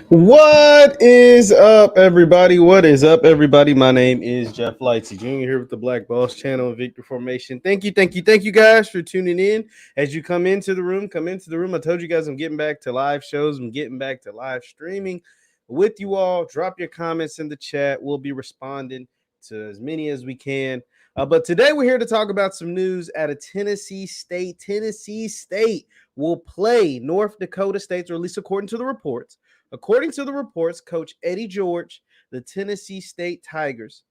What is up, everybody? What is up, everybody? My name is JeffLightsy Jr. here with the Black Boss Channel and Victor Formation. Thank you guys for tuning in. As you come into the room, I told you guys I'm getting back to live shows. I'm getting back to live streaming with you all. Drop your comments in the chat. We'll be responding to as many as we can. But today we're here to talk about some news out of Tennessee State. Tennessee State will play North Dakota State, or at least according to the reports. According to the reports, Coach Eddie George, the Tennessee State Tigers,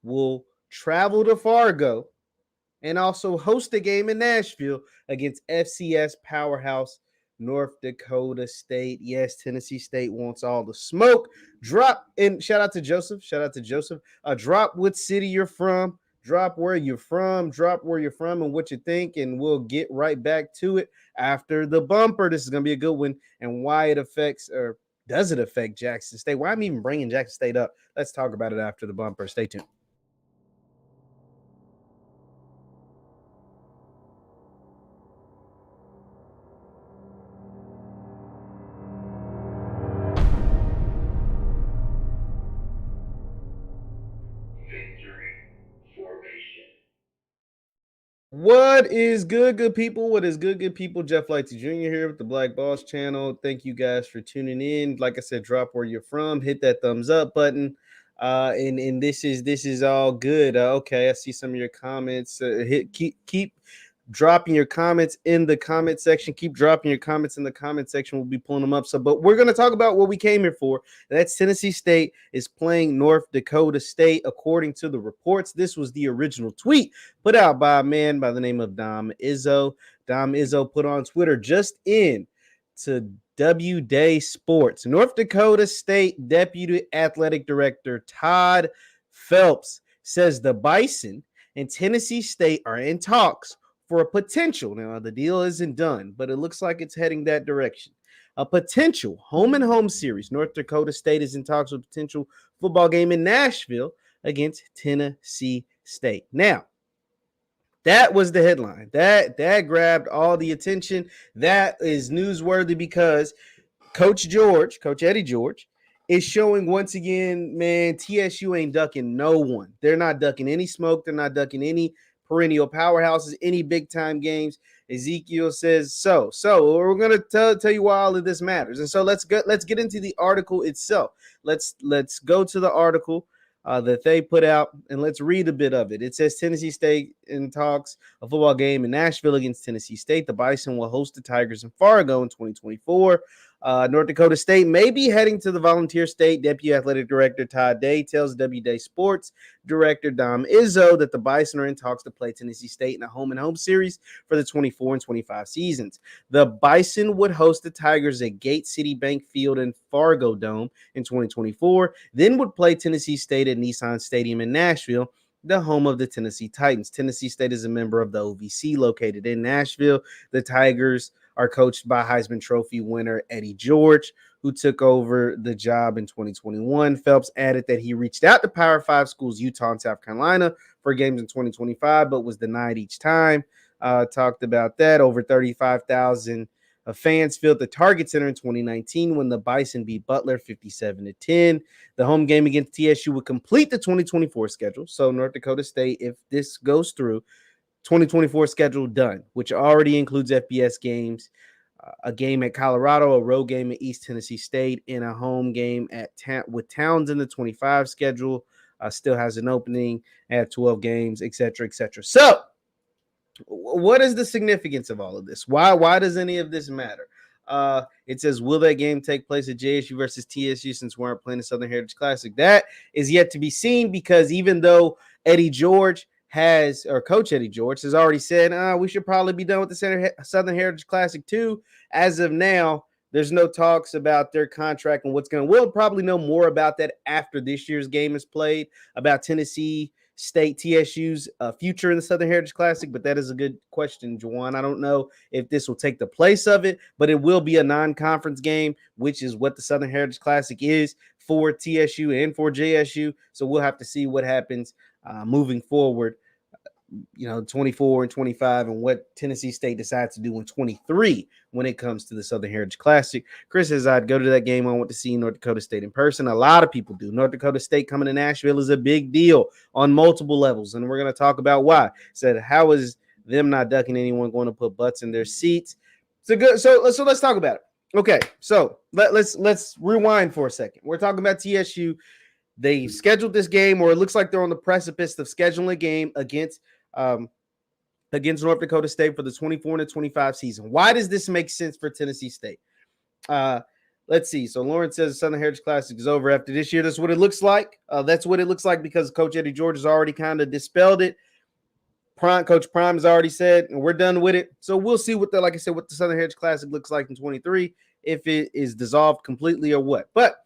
will travel to Fargo and also host a game in Nashville against FCS powerhouse North Dakota State. Yes, Tennessee State wants all the smoke. Drop, and shout out to Joseph. Drop what city you're from. Drop where you're from. Drop where you're from and what you think, and we'll get right back to it after the bumper. This is going to be a good one, and why it affects, or does it affect Jackson State? Why am I even bringing Jackson State up? Let's talk about it after the bumper. Stay tuned. What is good people? What is good people? JeffLightsyJr. here with the Black Boss Channel. Thank you guys for tuning in. Like I said, drop where you're from, hit that thumbs up button. And this is all good. Okay, I see some of your comments. Keep dropping your comments in the comment section. Keep dropping your comments in the comment section. We'll be pulling them up. But we're going to talk about what we came here for. That's Tennessee State is playing North Dakota State. According to the reports, this was the original tweet put out by a man by the name of Dom Izzo. Dom Izzo put on Twitter just in to W Day Sports. North Dakota State Deputy Athletic Director Todd Phelps says the Bison and Tennessee State are in talks for a potential. Now, the deal isn't done, but it looks like it's heading that direction. A potential home series. North Dakota State is in talks with a potential football game in Nashville against Tennessee State. Now, that was the headline. That grabbed all the attention. That is newsworthy because Coach Eddie George, is showing once again, man, TSU ain't ducking no one. They're not ducking any smoke. They're not ducking any perennial powerhouses, any big time games. Ezekiel says so. We're gonna tell you why all of this matters. And so let's get into the article itself. Let's go to the article that they put out, and let's read a bit of it. It says Tennessee State in talks a football game in Nashville against Tennessee State. The Bison will host the Tigers in Fargo in 2024. North Dakota State may be heading to the Volunteer State. Deputy Athletic Director Todd Day tells W Day Sports Director Dom Izzo that the Bison are in talks to play Tennessee State in a home series for the 24 and 25 seasons. The Bison would host the Tigers at Gate City Bank Field and Fargo Dome in 2024, then would play Tennessee State at Nissan Stadium in Nashville, the home of the Tennessee Titans. Tennessee State is a member of the OVC located in Nashville. The Tigers are coached by Heisman Trophy winner Eddie George, who took over the job in 2021. Phelps added that he reached out to Power 5 schools, Utah and South Carolina, for games in 2025, but was denied each time. Talked about that. Over 35,000 fans filled the Target Center in 2019 when the Bison beat Butler 57-10. The home game against TSU would complete the 2024 schedule. So North Dakota State, if this goes through, 2024 schedule done, which already includes FBS games, a game at Colorado, a road game at East Tennessee State, and a home game with Towns in the 25 schedule. Still has an opening at 12 games, etc. So, what is the significance of all of this? Why does any of this matter? It says, will that game take place at JSU versus TSU since we aren't playing the Southern Heritage Classic? That is yet to be seen, because even though Coach Eddie George has already said, we should probably be done with the Southern Heritage Classic too. As of now, there's no talks about their contract and what's going to. We'll probably know more about that after this year's game is played, about Tennessee State TSU's future in the Southern Heritage Classic. But that is a good question, Juwan. I don't know if this will take the place of it, but it will be a non-conference game, which is what the Southern Heritage Classic is for TSU and for JSU. So we'll have to see what happens moving forward. 24 and 25 and what Tennessee State decides to do in 23 when it comes to the Southern Heritage Classic. Chris says, I'd go to that game. I want to see North Dakota State in person. A lot of people do. North Dakota State coming to Nashville is a big deal on multiple levels, and we're going to talk about why. Said, how is them not ducking anyone going to put butts in their seats? So let's talk about it. Okay, so let's rewind for a second. We're talking about TSU. They scheduled this game, or it looks like they're on the precipice of scheduling a game against North Dakota State for the 24 and 25 season. Why does this make sense for Tennessee State? Let's see. So Lawrence says the Southern Heritage Classic is over after this year. That's what it looks like. That's what it looks like because Coach Eddie George has already kind of dispelled it. Coach Prime has already said, and we're done with it. So we'll see what the Southern Heritage Classic looks like in 23, if it is dissolved completely or what. But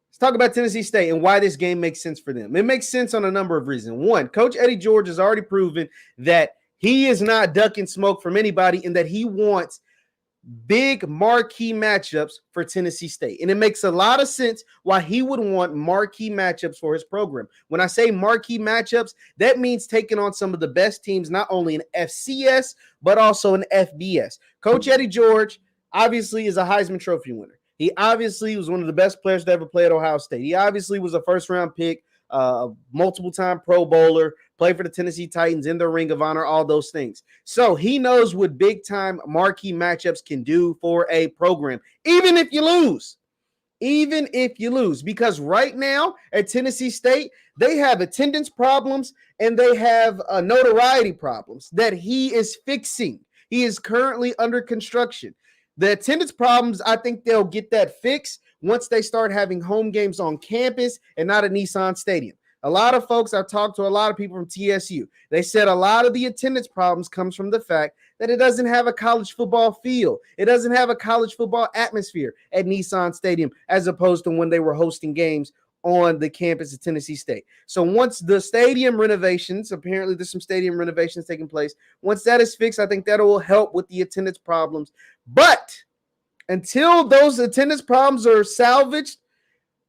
let's talk about Tennessee State and why this game makes sense for them. It makes sense on a number of reasons. One, Coach Eddie George has already proven that he is not ducking smoke from anybody and that he wants big marquee matchups for Tennessee State. And it makes a lot of sense why he would want marquee matchups for his program. When I say marquee matchups, that means taking on some of the best teams, not only in FCS, but also in FBS. Coach Eddie George obviously is a Heisman Trophy winner. He obviously was one of the best players to ever play at Ohio State. He obviously was a first-round pick, multiple-time Pro Bowler, played for the Tennessee Titans in the Ring of Honor, all those things. So he knows what big-time marquee matchups can do for a program, even if you lose. Even if you lose. Because right now at Tennessee State, they have attendance problems and they have notoriety problems that he is fixing. He is currently under construction. The attendance problems, I think they'll get that fixed once they start having home games on campus and not at Nissan Stadium. A lot of folks, I've talked to a lot of people from TSU. They said a lot of the attendance problems comes from the fact that it doesn't have a college football feel. It doesn't have a college football atmosphere at Nissan Stadium as opposed to when they were hosting games on the campus of Tennessee State. So once the stadium renovations, apparently there's some stadium renovations taking place. Once that is fixed, I think that will help with the attendance problems. But until those attendance problems are salvaged,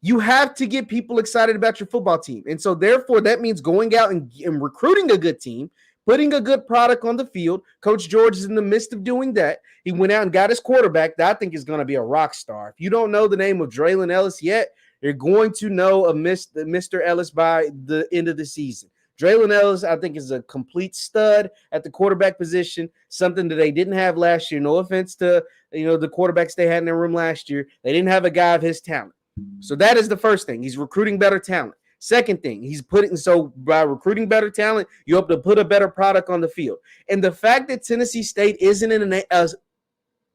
you have to get people excited about your football team. And so therefore, that means going out and recruiting a good team, putting a good product on the field. Coach George is in the midst of doing that. He went out and got his quarterback that I think is going to be a rock star. If you don't know the name of Draylon Ellis yet, you're going to know of Mr. Ellis by the end of the season. Draylon Ellis, I think, is a complete stud at the quarterback position, something that they didn't have last year. No offense to the quarterbacks they had in their room last year. They didn't have a guy of his talent. So that is the first thing. He's recruiting better talent. Second thing, by recruiting better talent, you hope to put a better product on the field. And the fact that Tennessee State isn't in an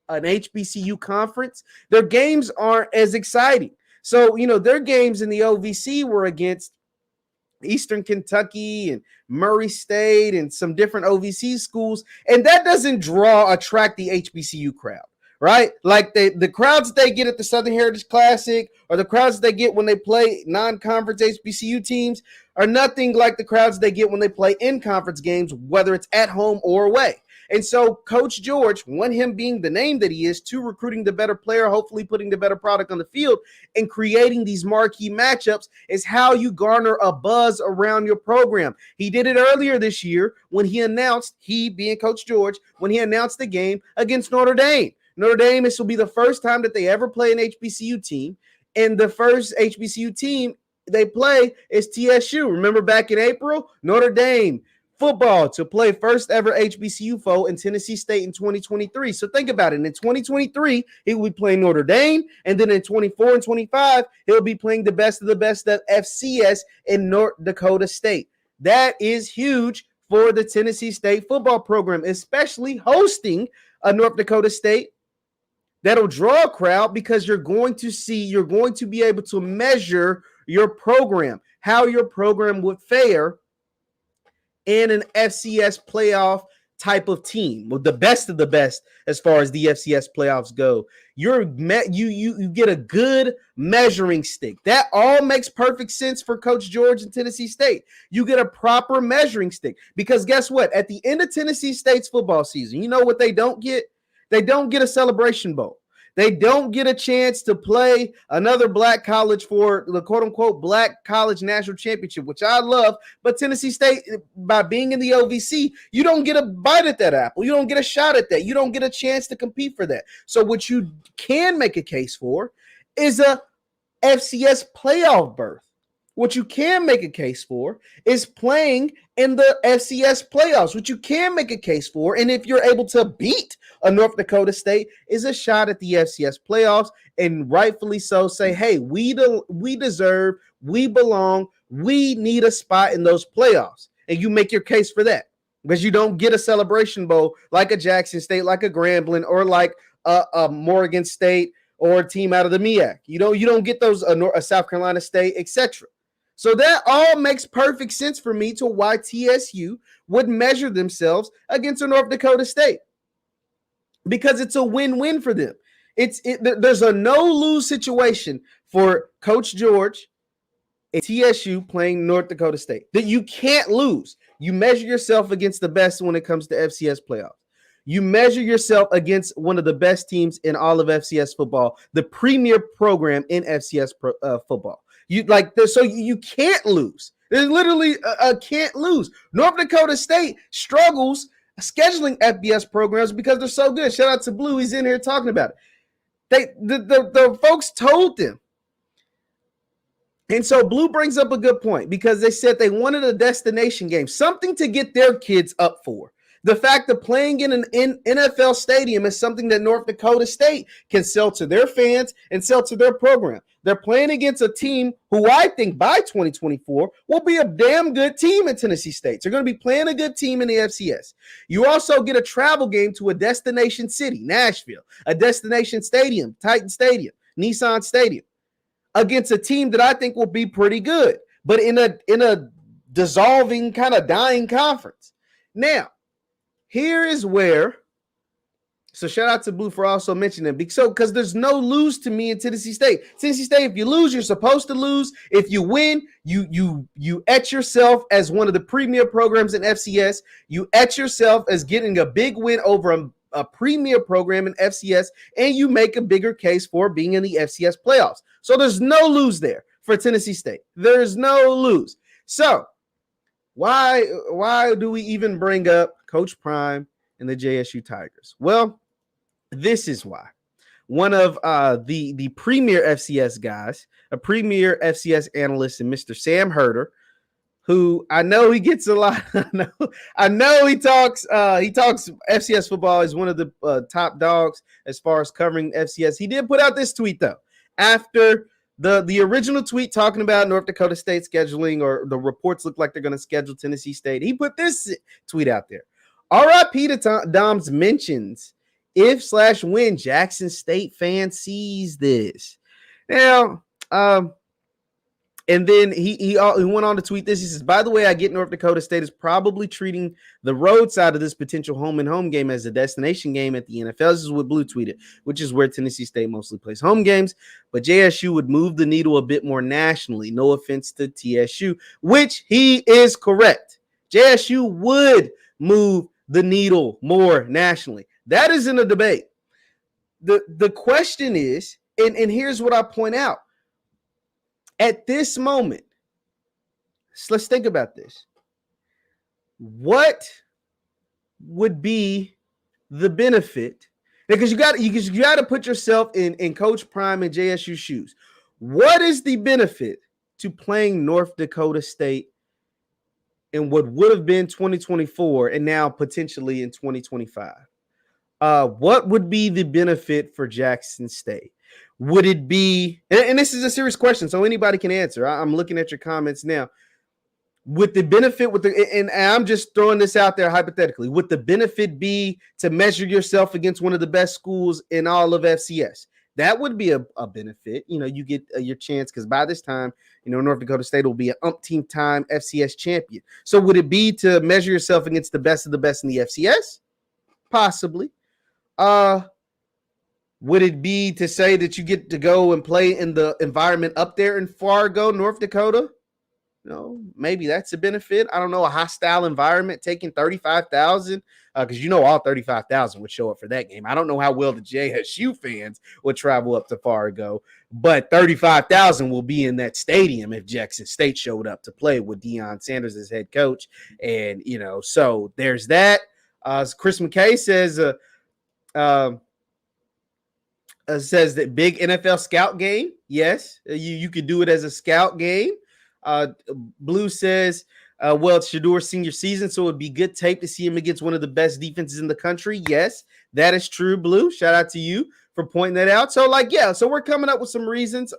HBCU conference, their games aren't as exciting. So, their games in the OVC were against Eastern Kentucky and Murray State and some different OVC schools, and that doesn't attract the HBCU crowd, right? Like the crowds they get at the Southern Heritage Classic or the crowds they get when they play non-conference HBCU teams are nothing like the crowds they get when they play in-conference games, whether it's at home or away. And so Coach George, him being the name that he is, to recruiting the better player, hopefully putting the better product on the field and creating these marquee matchups is how you garner a buzz around your program. He did it earlier this year when he being Coach George, when he announced the game against Notre Dame. Notre Dame, this will be the first time that they ever play an HBCU team. And the first HBCU team they play is TSU. Remember back in April, Notre Dame football to play first ever HBCU foe in Tennessee State in 2023. So think about it. In 2023, he will be playing Notre Dame. And then in 24 and 25, he'll be playing the best of FCS in North Dakota State. That is huge for the Tennessee State football program, especially hosting a North Dakota State that'll draw a crowd because you're going to be able to measure your program, how your program would fare in an FCS playoff type of team, with the best of the best as far as the FCS playoffs go. You get a good measuring stick. That all makes perfect sense for Coach George and Tennessee State. You get a proper measuring stick because guess what? At the end of Tennessee State's football season, you know what they don't get? They don't get a Celebration Bowl. They don't get a chance to play another black college for the quote-unquote black college national championship, which I love. But Tennessee State, by being in the OVC, you don't get a bite at that apple. You don't get a shot at that. You don't get a chance to compete for that. So what you can make a case for is a FCS playoff berth. What you can make a case for is playing in the FCS playoffs, which you can make a case for. And if you're able to beat a North Dakota State, is a shot at the FCS playoffs, and rightfully so say, hey, we deserve, we belong, we need a spot in those playoffs. And you make your case for that because you don't get a Celebration Bowl like a Jackson State, like a Grambling, or like a Morgan State or a team out of the MEAC. You don't get those a South Carolina State, etc. So that all makes perfect sense for me to why TSU would measure themselves against a North Dakota State, because it's a win-win for them. There's a no-lose situation for Coach George and TSU playing North Dakota State that you can't lose. You measure yourself against the best when it comes to FCS playoffs. You measure yourself against one of the best teams in all of FCS football, the premier program in FCS football. So you can't lose. There's literally a can't lose. North Dakota State struggles scheduling FBS programs because they're so good. Shout out to Blue. He's in here talking about it. The folks told them. And so Blue brings up a good point because they said they wanted a destination game, something to get their kids up for. The fact that playing in an NFL stadium is something that North Dakota State can sell to their fans and sell to their program. They're playing against a team who I think by 2024 will be a damn good team in Tennessee State. They're going to be playing a good team in the FCS. You also get a travel game to a destination city, Nashville, a destination stadium, Titan Stadium, Nissan Stadium, against a team that I think will be pretty good, but in a dissolving, kind of dying conference. Now, here is where, so shout out to Blue for also mentioning it. So, because there's no lose to me in Tennessee State. Tennessee State, if you lose, you're supposed to lose. If you win, you etch yourself as one of the premier programs in FCS. You etch yourself as getting a big win over a premier program in FCS, and you make a bigger case for being in the FCS playoffs. So there's no lose there for Tennessee State. There's no lose. So why do we even bring up Coach Prime and the JSU Tigers? Well, this is why. One of the premier FCS guys, a premier FCS analyst, and Mr. Sam Herder, who I know he gets a lot. I know he talks FCS football. Is one of the top dogs as far as covering FCS. He did put out this tweet though after the original tweet talking about North Dakota State scheduling, or the reports look like they're going to schedule Tennessee State. He put this tweet out there. RIP to Dom's mentions. If/when Jackson State fan sees this. Now, and then he went on to tweet this. He says, by the way, I get North Dakota State is probably treating the road side of this potential home game as a destination game at the NFL. This is what Blue tweeted, which is where Tennessee State mostly plays home games. But JSU would move the needle a bit more nationally. No offense to TSU, which he is correct. JSU would move the needle more nationally. That isn't a debate. The question is, and here's what I point out. At this moment, so let's think about this. What would be the benefit? Because you got to put yourself in Coach Prime and JSU shoes. What is the benefit to playing North Dakota State in what would have been 2024 and now potentially in 2025? What would be the benefit for Jackson State? Would it be, and this is a serious question, so anybody can answer. I'm looking at your comments now. Would the benefit and I'm just throwing this out there hypothetically, would the benefit be to measure yourself against one of the best schools in all of FCS? That would be a benefit. You get your chance, because by this time, North Dakota State will be an umpteenth time FCS champion. So would it be to measure yourself against the best of the best in the FCS? Possibly. Would it be to say that you get to go and play in the environment up there in Fargo, North Dakota? maybe that's a benefit. I don't know, a hostile environment, taking 35,000, because all 35,000 would show up for that game. I don't know how well the JSU fans would travel up to Fargo, but 35,000 will be in that stadium if Jackson State showed up to play with Deion Sanders as head coach. And, so there's that. Chris McKay says that big NFL scout game. Yes, you could do it as a scout game. Blue says, well, it's Shadour's senior season, so it'd be good tape to see him against one of the best defenses in the country. Yes, that is true, Blue. Shout out to you for pointing that out. So, so we're coming up with some reasons.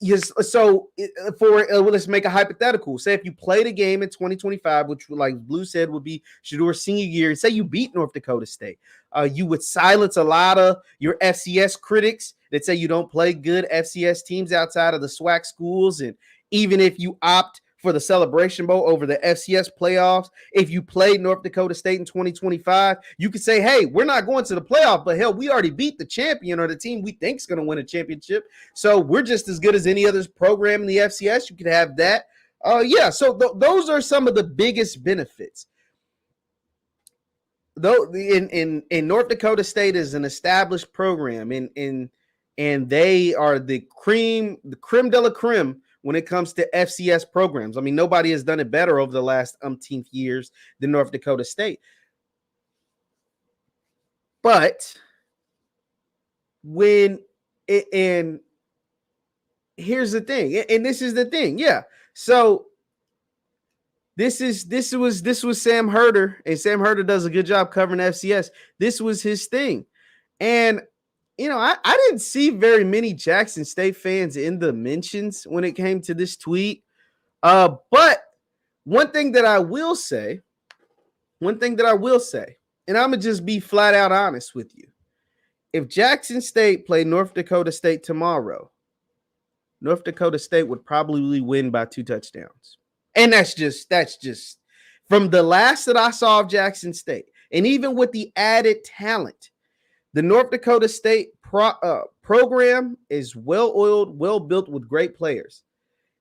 Yes. So let's make a hypothetical. Say if you played a game in 2025, which, like Blue said, would be Shadour's senior year, and say you beat North Dakota State, you would silence a lot of your FCS critics that say you don't play good FCS teams outside of the SWAC schools. And even if you opt for the Celebration Bowl over the FCS playoffs, if you played North Dakota State in 2025, you could say, hey, we're not going to the playoff, but hell, we already beat the champion or the team we think is going to win a championship. So we're just as good as any other program in the FCS. You could have that. So those are some of the biggest benefits. Though in North Dakota State is an established program, and they are the creme de la creme when it comes to FCS programs. I mean, nobody has done it better over the last umpteenth years than North Dakota State. But and here's the thing, and this is the thing, yeah. So this was Sam Herder, and Sam Herder does a good job covering FCS. This was his thing, and I didn't see very many Jackson State fans in the mentions when it came to this tweet. But one thing that I will say, and I'm going to just be flat out honest with you. If Jackson State played North Dakota State tomorrow, North Dakota State would probably win by 2 touchdowns. And that's just from the last that I saw of Jackson State. And even with the added talent, the North Dakota State program is well-oiled, well-built with great players.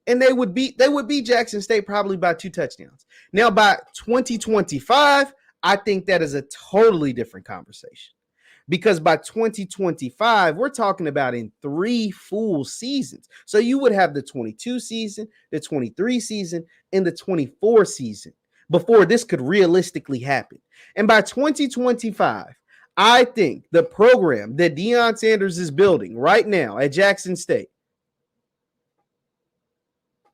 And they would beat Jackson State probably by 2 touchdowns. Now, by 2025, I think that is a totally different conversation. Because by 2025, we're talking about in 3 full seasons. So you would have the 22 season, the 23 season, and the 24 season before this could realistically happen. And by 2025, I think the program that Deion Sanders is building right now at Jackson State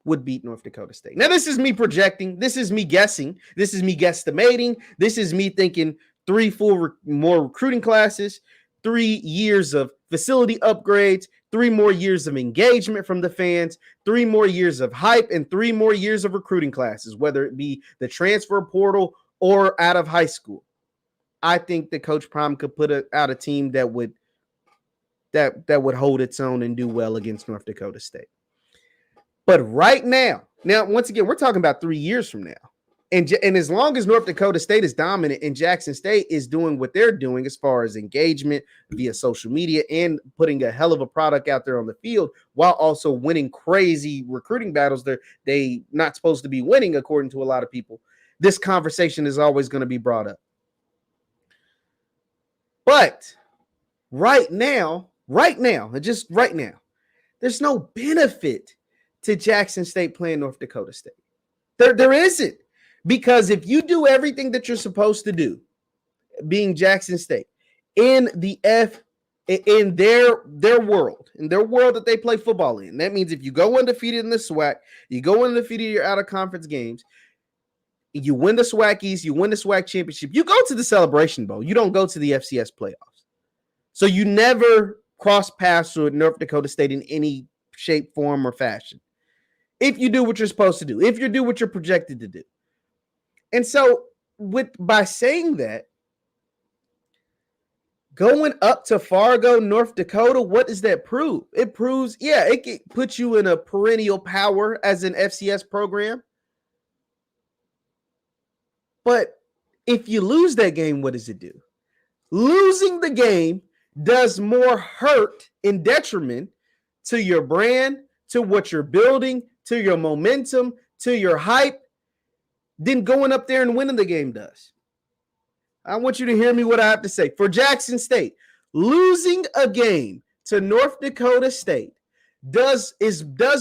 would beat North Dakota State. Now, this is me projecting. This is me guessing. This is me guesstimating. This is me thinking 3 full more recruiting classes, 3 years of facility upgrades, 3 more years of engagement from the fans, 3 more years of hype, and 3 more years of recruiting classes, whether it be the transfer portal or out of high school. I think that Coach Prime could put out a team that would hold its own and do well against North Dakota State. But right now, once again, we're talking about 3 years from now. And as long as North Dakota State is dominant and Jackson State is doing what they're doing as far as engagement via social media and putting a hell of a product out there on the field while also winning crazy recruiting battles they not supposed to be winning, according to a lot of people, this conversation is always going to be brought up. But right now, there's no benefit to Jackson State playing North Dakota State. There isn't. Because if you do everything that you're supposed to do, being Jackson State, in their world that they play football in, that means if you go undefeated in the SWAC, you go undefeated in your out-of-conference games, you win the SWAC East, you win the SWAC championship, you go to the Celebration Bowl. You don't go to the FCS playoffs. So you never cross paths with North Dakota State in any shape, form, or fashion. If you do what you're supposed to do, if you do what you're projected to do. And so by saying that, going up to Fargo, North Dakota, what does that prove? It proves, it can put you in a perennial power as an FCS program. But if you lose that game, what does it do? Losing the game does more hurt and detriment to your brand, to what you're building, to your momentum, to your hype than going up there and winning the game does. I want you to hear me what I have to say. For Jackson State, losing a game to North Dakota State does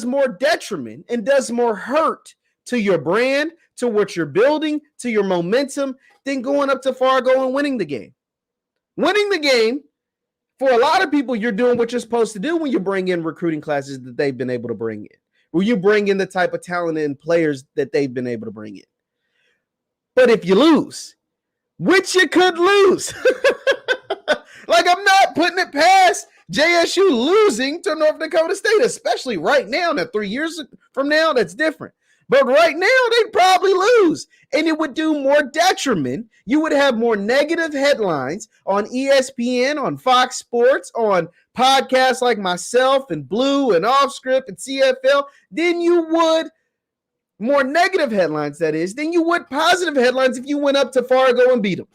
more detriment and does more hurt to your brand, to what you're building, to your momentum, than going up to Fargo and winning the game. Winning the game, for a lot of people, you're doing what you're supposed to do when you bring in recruiting classes that they've been able to bring in, when you bring in the type of talent and players that they've been able to bring in. But if you lose, which you could lose, like I'm not putting it past JSU losing to North Dakota State, especially right now. Now, 3 years from now, that's different. But right now, they'd probably lose, and it would do more detriment. You would have more negative headlines on ESPN, on Fox Sports, on podcasts like myself and Blue and Offscript and CFL than you would, more negative headlines, that is, than you would positive headlines if you went up to Fargo and beat them.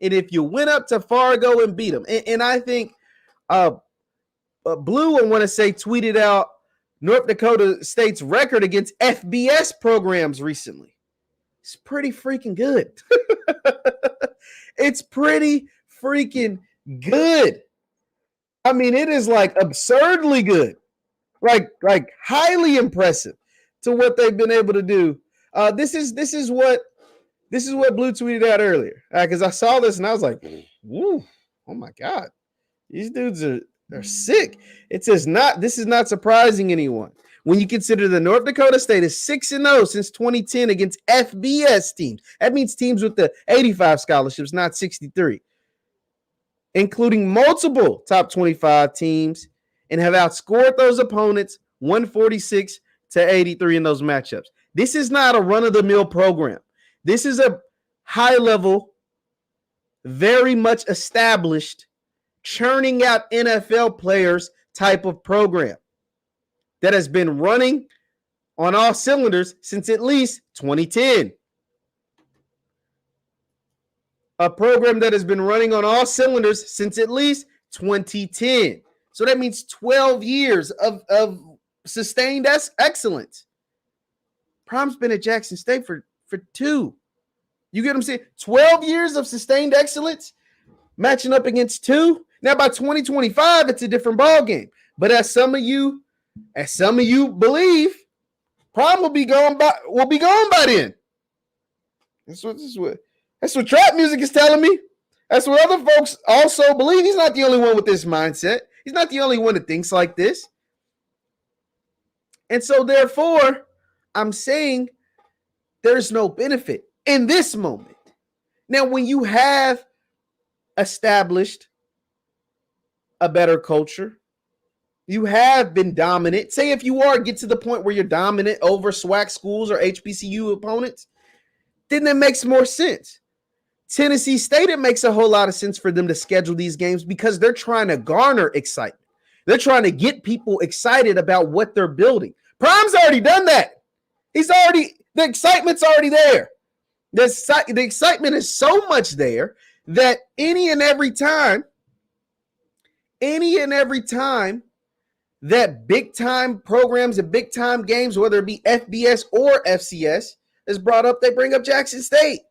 And if you went up to Fargo and beat them, and I think Blue, I want to say, tweeted out North Dakota State's record against FBS programs recently. It's pretty freaking good. It's pretty freaking good. I mean, it is like absurdly good, like highly impressive to what they've been able to do. This is what Blue tweeted out earlier, because I saw this and I was like, "Woo, oh my God, these dudes are sick." It says, this is not surprising anyone when you consider that North Dakota State is 6-0 since 2010 against FBS teams. That means teams with the 85 scholarships, not 63, including multiple top 25 teams, and have outscored those opponents 146-83 in those matchups. This is not a run-of-the-mill program. This is a high-level, very much established, churning out NFL players type of program that has been running on all cylinders since at least 2010. A program that has been running on all cylinders since at least 2010. So that means 12 years of sustained excellence. Prime's been at Jackson State for 2. You get what I'm saying? 12 years of sustained excellence matching up against 2. Now, by 2025, it's a different ballgame. But as some of you believe, Prime will be gone by then. That's what trap music is telling me. That's what other folks also believe. He's not the only one with this mindset. He's not the only one that thinks like this. And so, therefore, I'm saying there's no benefit in this moment. Now, when you have established a better culture, you have been dominant. Say if you get to the point where you're dominant over SWAC schools or HBCU opponents, then that makes more sense. Tennessee State, it makes a whole lot of sense for them to schedule these games because they're trying to garner excitement. They're trying to get people excited about what they're building. Prime's already done that. The excitement's already there. The excitement is so much there that any and every time that big time programs and big time games, whether it be FBS or FCS, is brought up, they bring up Jackson State.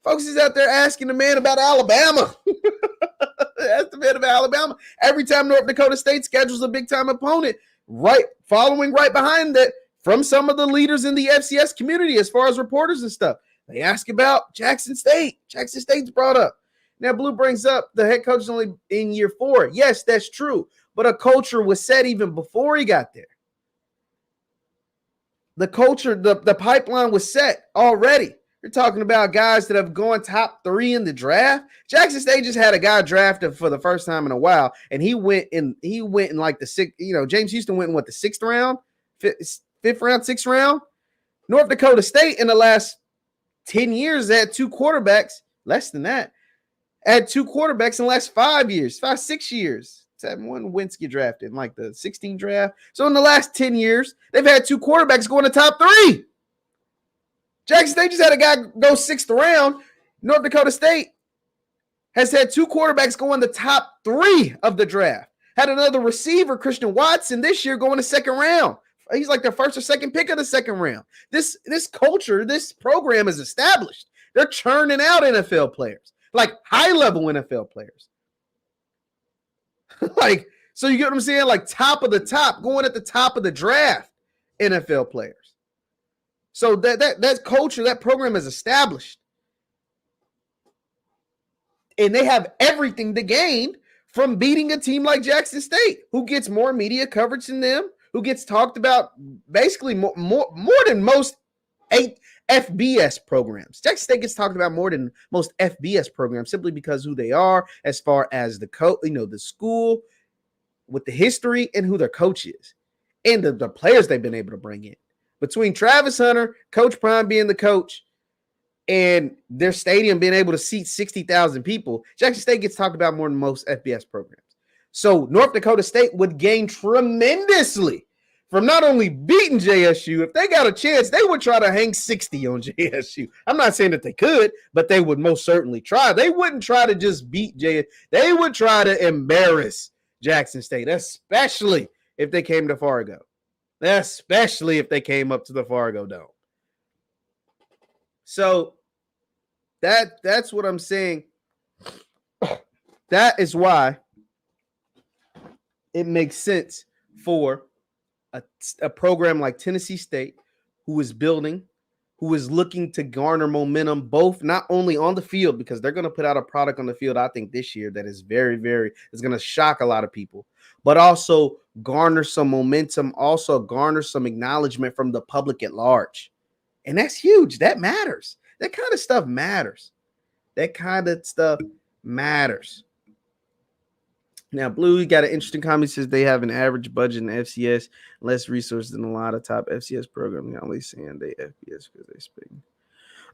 Folks is out there asking the man about Alabama. Ask the man about Alabama. Every time North Dakota State schedules a big time opponent, following right behind that from some of the leaders in the FCS community as far as reporters and stuff, they ask about Jackson State. Jackson State's brought up. Now, Blue brings up the head coach is only in year 4. Yes, that's true. But a culture was set even before he got there. The culture, the pipeline was set already. You're talking about guys that have gone top 3 in the draft. Jackson State just had a guy drafted for the first time in a while, and he went in like the 6th. James Houston went in the 6th round, 5th round, 6th round. North Dakota State in the last 10 years had 2 quarterbacks, less than that. Had 2 quarterbacks in the last 6 years. 7-1 Wentz get drafted in like the 16 draft. So in the last 10 years, they've had 2 quarterbacks go in the top 3. Jackson State just had a guy go 6th round. North Dakota State has had 2 quarterbacks go in the top 3 of the draft. Had another receiver, Christian Watson, this year go in the 2nd round. He's like the first or second pick of the second round. This culture, this program is established. They're churning out NFL players, like high-level NFL players. Like, so you get what I'm saying? Like top of the top, going at the top of the draft, NFL players. So that culture, that program is established. And they have everything to gain from beating a team like Jackson State, who gets more media coverage than them, who gets talked about basically more than most FBS programs. Jackson State gets talked about more than most FBS programs simply because who they are, as far as the the school, with the history, and who their coach is, and the players they've been able to bring in. Between Travis Hunter, Coach Prime being the coach, and their stadium being able to seat 60,000 people, Jackson State gets talked about more than most FBS programs. So North Dakota State would gain tremendously from not only beating JSU. If they got a chance, they would try to hang 60 on JSU. I'm not saying that they could, but they would most certainly try. They wouldn't try to just beat JSU. They would try to embarrass Jackson State, especially if they came to Fargo, especially if they came up to the Fargo Dome. So that's what I'm saying. That is why it makes sense for a program like Tennessee State, who is building, who is looking to garner momentum, both not only on the field, because they're going to put out a product on the field, I think, this year that is is going to shock a lot of people, but also garner some momentum, also garner some acknowledgement from the public at large. And that's huge. That matters. That kind of stuff matters. Now, Blue got an interesting comment. Says they have an average budget in FCS, less resources than a lot of top FCS programs. They're only saying they FBS because they speak.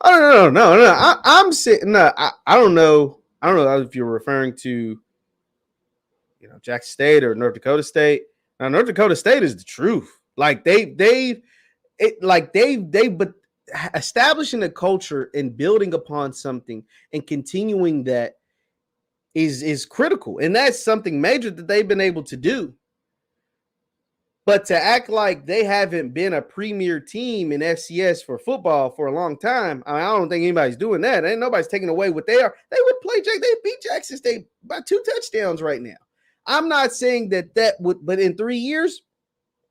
Oh no. I'm saying no. I don't know. I don't know if you're referring to, Jackson State or North Dakota State. Now, North Dakota State is the truth. Like but establishing a culture and building upon something and continuing that is critical. And that's something major that they've been able to do. But to act like they haven't been a premier team in FCS for football for a long time, I don't think anybody's doing that. Ain't nobody's taking away what they are. They would play they beat Jackson State by 2 touchdowns right now. I'm not saying that would, but in 3 years,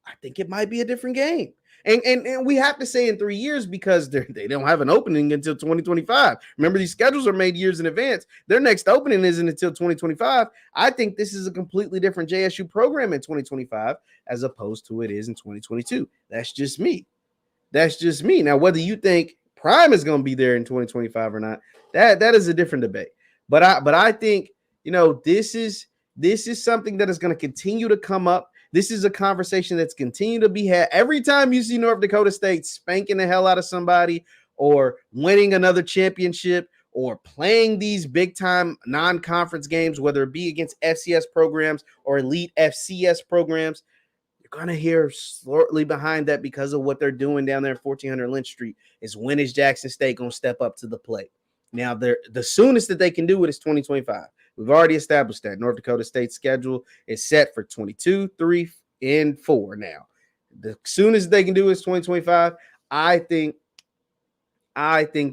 I think it might be a different game. And we have to say in 3 years because they don't have an opening until 2025. Remember, these schedules are made years in advance. Their next opening isn't until 2025. I think this is a completely different JSU program in 2025 as opposed to it is in 2022. That's just me. Now, whether you think Prime is going to be there in 2025 or not, that is a different debate. But I think, this is something that is going to continue to come up. This is a conversation that's continued to be had. Every time you see North Dakota State spanking the hell out of somebody or winning another championship or playing these big-time non-conference games, whether it be against FCS programs or elite FCS programs, you're going to hear shortly behind that because of what they're doing down there in 1400 Lynch Street is when is Jackson State going to step up to the plate? Now, the soonest that they can do it is 2025. We've already established that. North Dakota State's schedule is set for 22, 3, and 4 now. The soonest they can do is 2025. I think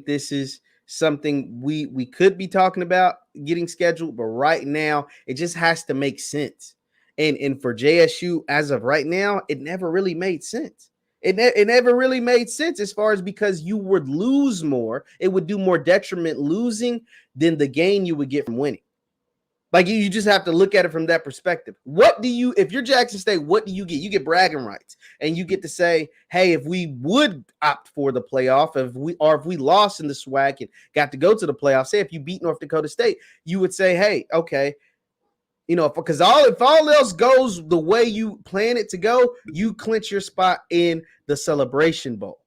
this is something we could be talking about getting scheduled, but right now it just has to make sense. And for JSU, as of right now, it never really made sense. It never really made sense as far as because you would lose more. It would do more detriment losing than the gain you would get from winning. Like you just have to look at it from that perspective. If you're Jackson State, what do you get? You get bragging rights, and you get to say, "Hey, if we would opt for the playoff, if we lost in the SWAC and got to go to the playoff, say if you beat North Dakota State, you would say, hey, okay, because if all else goes the way you plan it to go, you clinch your spot in the Celebration Bowl.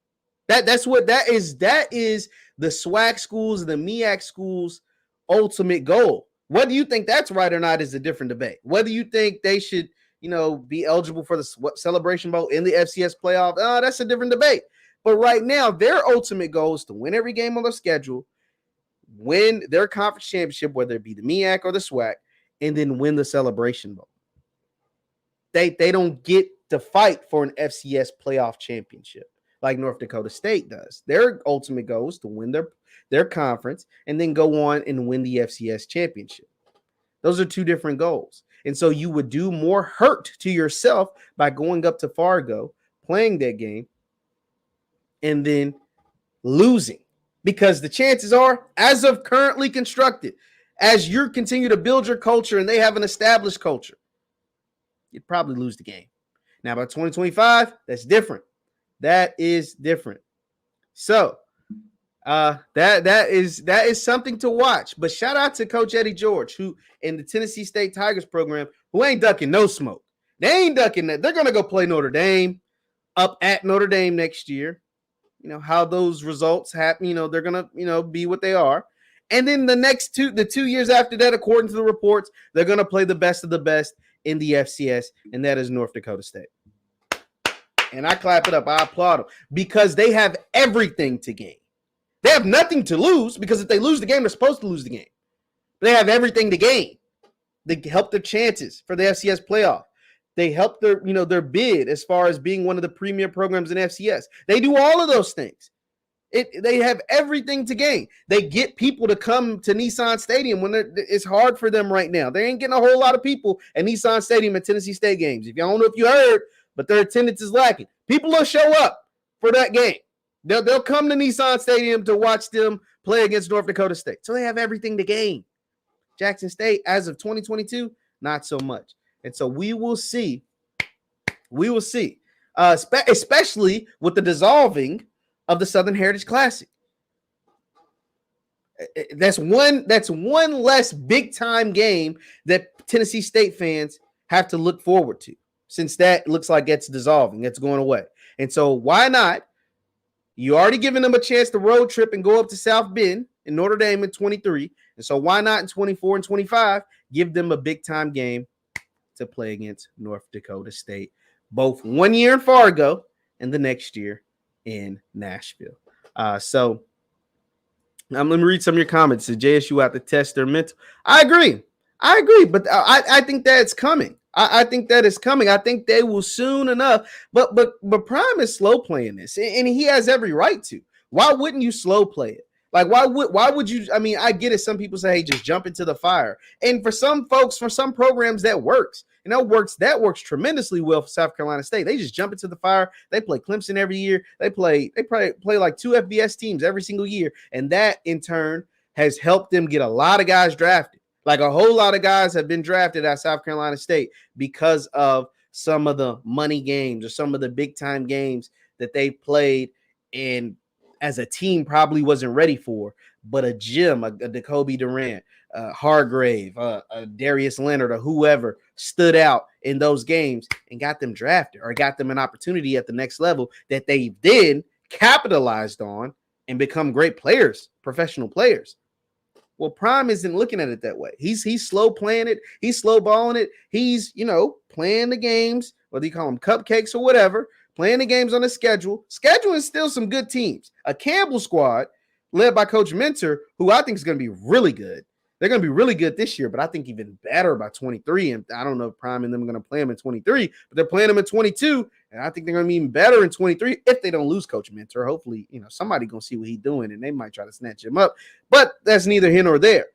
That's what that is. That is the SWAC schools, the MEAC schools' ultimate goal. Whether you think that's right or not is a different debate. Whether you think they should, be eligible for the Celebration Bowl in the FCS playoff, that's a different debate. But right now, their ultimate goal is to win every game on their schedule, win their conference championship, whether it be the MEAC or the SWAC, and then win the Celebration Bowl. They don't get to fight for an FCS playoff championship like North Dakota State does. Their ultimate goal is to win their conference and then go on and win the FCS championship. Those are two different goals. And so you would do more hurt to yourself by going up to Fargo, playing that game, and then losing. Because the chances are, as of currently constructed, as you continue to build your culture and they have an established culture, you'd probably lose the game. Now, by 2025, that's different. That is different. So, that is something to watch. But shout out to Coach Eddie George, who in the Tennessee State Tigers program, who ain't ducking no smoke. They ain't ducking that. They're gonna go play Notre Dame up at Notre Dame next year. You know how those results happen. You know they're gonna be what they are. And then the 2 years after that, according to the reports, they're gonna play the best of the best in the FCS, and that is North Dakota State. And I clap it up. I applaud them because they have everything to gain. They have nothing to lose because if they lose the game, they're supposed to lose the game. But they have everything to gain. They help their chances for the FCS playoff. They help their bid as far as being one of the premier programs in FCS. They do all of those things. They have everything to gain. They get people to come to Nissan Stadium when it's hard for them right now. They ain't getting a whole lot of people at Nissan Stadium at Tennessee State games. If you don't know if you heard, but their attendance is lacking. People will show up for that game. They'll come to Nissan Stadium to watch them play against North Dakota State. So they have everything to gain. Jackson State, as of 2022, not so much. And so we will see. We will see, especially with the dissolving of the Southern Heritage Classic. That's one less big-time game that Tennessee State fans have to look forward to, since that looks like it's dissolving, it's going away. And so why not? You already given them a chance to road trip and go up to South Bend in Notre Dame in 23. And so why not in 24 and 25 give them a big-time game to play against North Dakota State, both 1 year in Fargo and the next year in Nashville. So let me read some of your comments. The JSU out to test their mental. I agree, but I think that it's coming. I think that is coming. I think they will soon enough. But Prime is slow playing this, and he has every right to. Why wouldn't you slow play it? Like, why would you? I mean, I get it. Some people say, hey, just jump into the fire. And for some folks, for some programs, that works. And that works tremendously well for South Carolina State. They just jump into the fire. They play Clemson every year. They play like 2 FBS teams every single year. And that, in turn, has helped them get a lot of guys drafted. Like, a whole lot of guys have been drafted at South Carolina State because of some of the money games or some of the big-time games that they played and as a team probably wasn't ready for, but a Jim, a Jacoby Durant, Hargrave, Darius Leonard, or whoever stood out in those games and got them drafted or got them an opportunity at the next level that they then capitalized on and become great players, professional players. Well, Prime isn't looking at it that way. He's slow playing it. He's slow balling it. He's, playing the games, whether you call them cupcakes or whatever, playing the games on the schedule, scheduling still some good teams. A Campbell squad led by Coach Mentor, who I think is going to be really good. They're going to be really good this year, but I think even better by 23. And I don't know if Prime and them are going to play them in 23, but they're playing them in 22. And I think they're going to be even better in 23 if they don't lose Coach Mentor. Hopefully, somebody going to see what he's doing and they might try to snatch him up. But that's neither here nor there.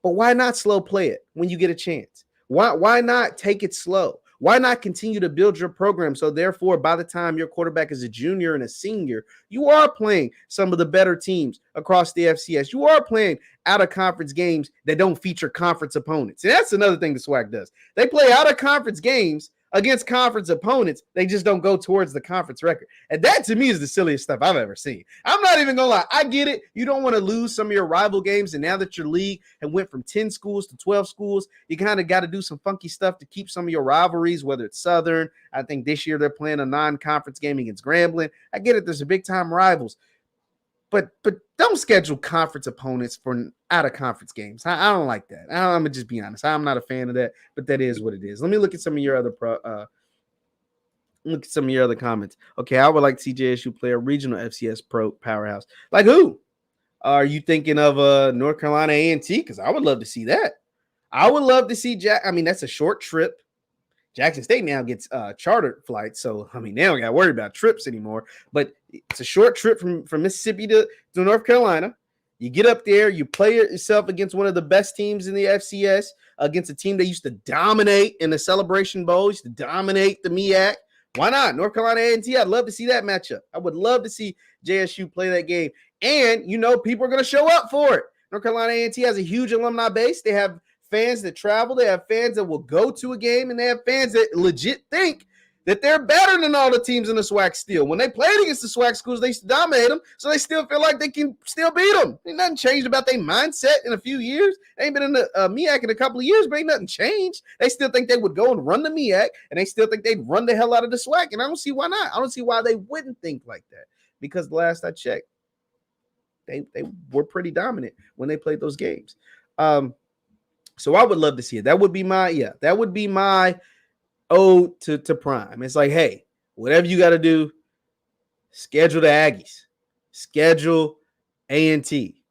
But why not slow play it when you get a chance? Why not take it slow? Why not continue to build your program so therefore by the time your quarterback is a junior and a senior, you are playing some of the better teams across the FCS. You are playing out-of-conference games that don't feature conference opponents. And that's another thing the SWAC does. They play out-of-conference games against conference opponents. They just don't go towards the conference record. And that, to me, is the silliest stuff I've ever seen. I'm not even going to lie. I get it. You don't want to lose some of your rival games. And now that your league have went from 10 schools to 12 schools, you kind of got to do some funky stuff to keep some of your rivalries, whether it's Southern. I think this year they're playing a non-conference game against Grambling. I get it. There's a big-time rivals. But don't schedule conference opponents for out-of-conference games. I don't like that. I'm going to just be honest. I'm not a fan of that, but that is what it is. Let me look at some of your other comments. Okay, I would like to see JSU play a regional FCS pro powerhouse. Like who? Are you thinking of North Carolina A&T? Because I would love to see that. I would love to see Jack. I mean, that's a short trip. Jackson State now gets chartered flights. So, I mean, they don't got to worry about trips anymore. But it's a short trip from Mississippi to North Carolina. You get up there, you play yourself against one of the best teams in the FCS, against a team that used to dominate in the Celebration Bowl, used to dominate the MEAC. Why not? North Carolina A&T, I'd love to see that matchup. I would love to see JSU play that game. And, people are going to show up for it. North Carolina A&T has a huge alumni base. They have fans that travel. They have fans that will go to a game, and they have fans that legit think that they're better than all the teams in the SWAC still. When they played against the SWAC schools, they used to dominate them, so they still feel like they can still beat them. Ain't nothing changed about their mindset in a few years. They ain't been in the MEAC in a couple of years, but ain't nothing changed. They still think they would go and run the MEAC, and they still think they'd run the hell out of the SWAC, and I don't see why not. I don't see why they wouldn't think like that, because the last I checked, they were pretty dominant when they played those games. So I would love to see it. That would be my ode to Prime. It's like, hey, whatever you got to do, schedule the Aggies, schedule A&T.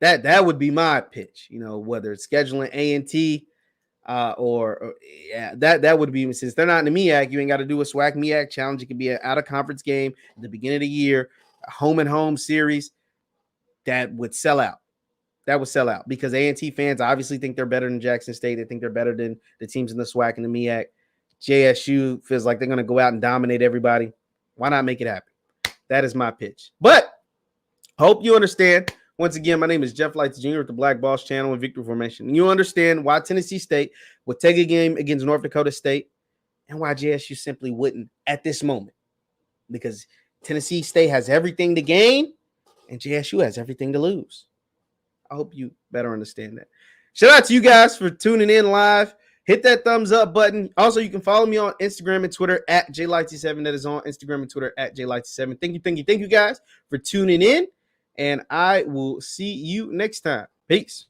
That would be my pitch. Whether it's scheduling A&T or that would be, since they're not in the MEAC, you ain't got to do a SWAC MEAC challenge. It could be an out of conference game at the beginning of the year, a home and home series that would sell out. That would sell out because A&T fans obviously think they're better than Jackson State. They think they're better than the teams in the SWAC and the MEAC. JSU feels like they're going to go out and dominate everybody. Why not make it happen? That is my pitch. But hope you understand. Once again, my name is JeffLightsyJr with the Black Boss Channel and Victory Formation. And you understand why Tennessee State would take a game against North Dakota State and why JSU simply wouldn't at this moment. Because Tennessee State has everything to gain and JSU has everything to lose. I hope you better understand that. Shout out to you guys for tuning in live. Hit that thumbs up button. Also, you can follow me on Instagram and Twitter at JLightsy7. That is on Instagram and Twitter at JLightsy7. Thank you guys for tuning in. And I will see you next time. Peace.